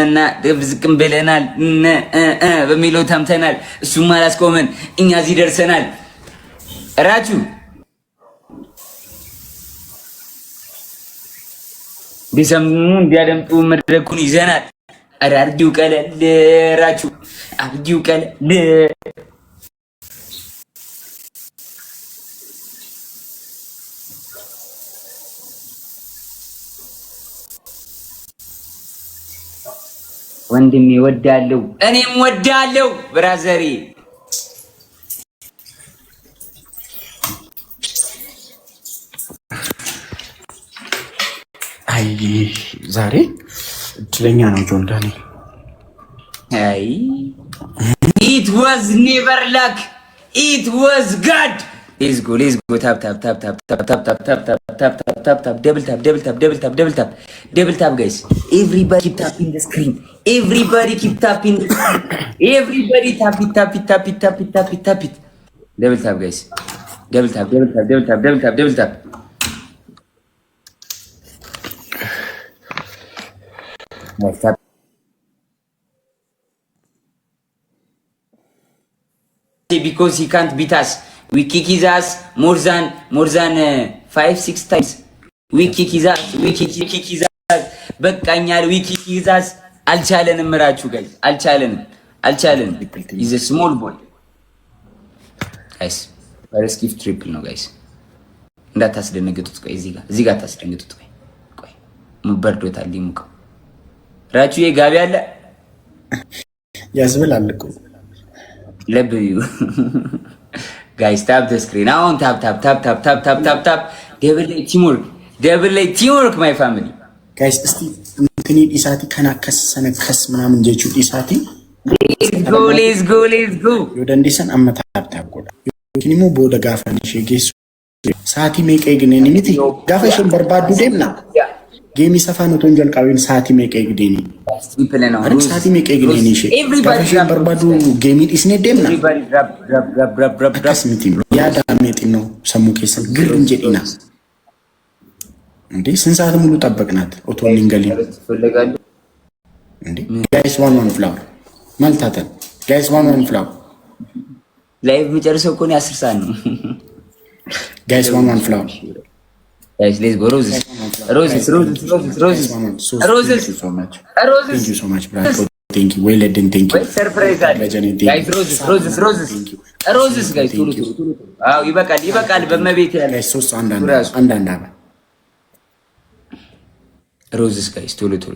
እና ዝቅም ብለናል በሚለው ታምተናል። እሱም አላስቆመን እኛ እዚህ ደርሰናል። ራቹ ቢሰሙ እንዲያደምጡ መድረኩን ይዘናል። ኧረ አርጊው ቀለል ራቹ አርጊው ቀለል ወንድሜ ወዳለው እኔም ወዳለው ብራዘሪ አይ ዛሬ እድለኛ ነው ጆን ዳኒ። አይ it was never luck, it was God. let's go tap tap tap tap tap tap tap tap tap tap tap tap tap double tap double tap double tap double tap double tap guys. Everybody keep tapping the screen, everybody keep tapping the screen. Everybody tap it tap it tap it tap it tap it tap it double tap guys, double tap double tap double tap double tap double tap. Nice tap. Because he can't beat us. We kick his ass more than 5-6 times. We kick his ass. We kick his ass. በቃኛል we kick his ass. አልቻለንም ራችሁ ጋይስ አልቻለንም። He's a small boy. ጋይስ ፈርስት ጊፍት ትሪፕል ነው ጋይስ። እንዳታስደነግጡት። ቆይ እዚህ ጋር ታስደነግጡት። ቆይ በርዶታል ሊሙቀው ራችሁ የጋቢ አለ ያዝብላል እኮ ለብዩ ጋይስ ታፕ ዘ ስክሪን አሁን ታፕ ታፕ ታፕ ታፕ ታፕ ታፕ ታፕ ታፕ ደብል ላይ ቲምወርክ ማይ ፋሚሊ ጋይስ እስቲ እንትኒ ኢሳቲ ከናከስ ሰነከስ ምናምን ጀቹ ኢሳቲ let's go ዮደንዲሰን አመታታ ቆዳ ኪኒሞ ቦደ ጋፈን ሸጌስ ሳቲ ሜቀይ ግነኒ ሚቲ ጋፈሽን በርባዱ ደምና ጌሚ ሰፋኑ ቶንጀል ቃዊን ሳቲ ሜቀይ ግደኒ ትሪፕል ነው ሳቲ ሜቀይ ግደኒ ሸ ጋፈሽን በርባዱ ጌሚ ዲስኔ ደምና ረብ ሚቲ ያዳ ሜቲ ነው ሰሙ ከሰን ግር እንጀዲና እንዴ ስንት ሰዓት ሙሉ ጠበቅናት ኦቶሊንገሊ እንዴ ጋይስ ዋን ፍላወር ማልታተን ጋይስ ዋን ፍላወር ላይቭ የሚጨርሰው እኮ ነው 10 ሰዓት ነው ጋይስ ዋን ፍላወር guys let's go roses so much thank you so much bro thank you well done thank you surprise guys roses guys ቱሉ አው ይበቃል በመቤት ያለ guys ሶስት አንድ roses guys ቱሉ guys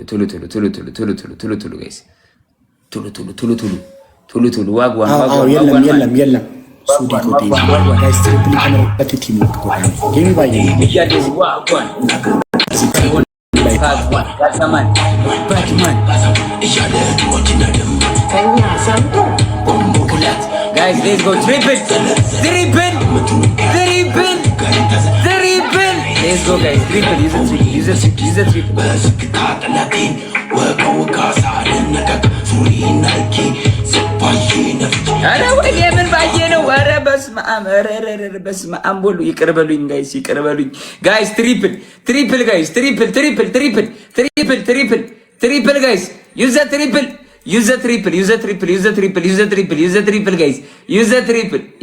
ቱሉ ዋጓ የለም ሱዲ ኮቴ ጋይስ ትሪፕል ከመረጥ ቲም ኮቴ ጌሚ ባይ ይያደስ ዋጓን ባትማን ይያለ ወዲናደም ከኛ ሰምቶ ቦምቦክላት ጋይስ ሌትስ ጎ ትሪፕል let's go guys triple use a triple በስክታጠላቴን ወቀውካሳርን ነቀቅ ሱሪናልኪ ሰፋሽነ አረ ወይ የምን ባየ ነው አረ በስመ አብ ቦሉ ይቅርበሉኝ ጋይስ ትሪፕል ጋይስ ትሪፕል ጋይስ use a triple guys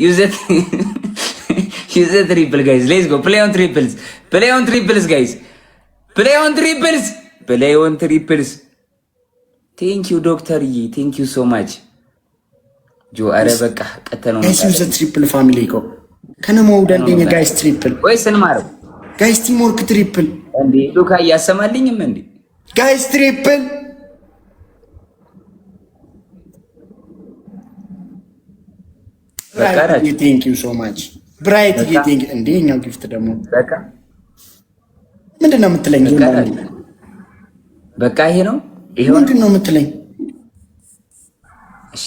use a triple guys let's go play on triples guys play on triples thank you doctor yi thank you so much jo are በቃ ቀተነው guys use a triple family ko ከነ መውደልኝ guys triple ወይስ እንማረው guys team work triple እንዴ ሉካ ያሰማልኝም እንዴ guys triple thank you so much ብራይት ጌቲንግ እንደኛው ጊፍት ደግሞ በቃ ምንድነው የምትለኝ? በቃ ይሄ ነው ምንድነው የምትለኝ? እሺ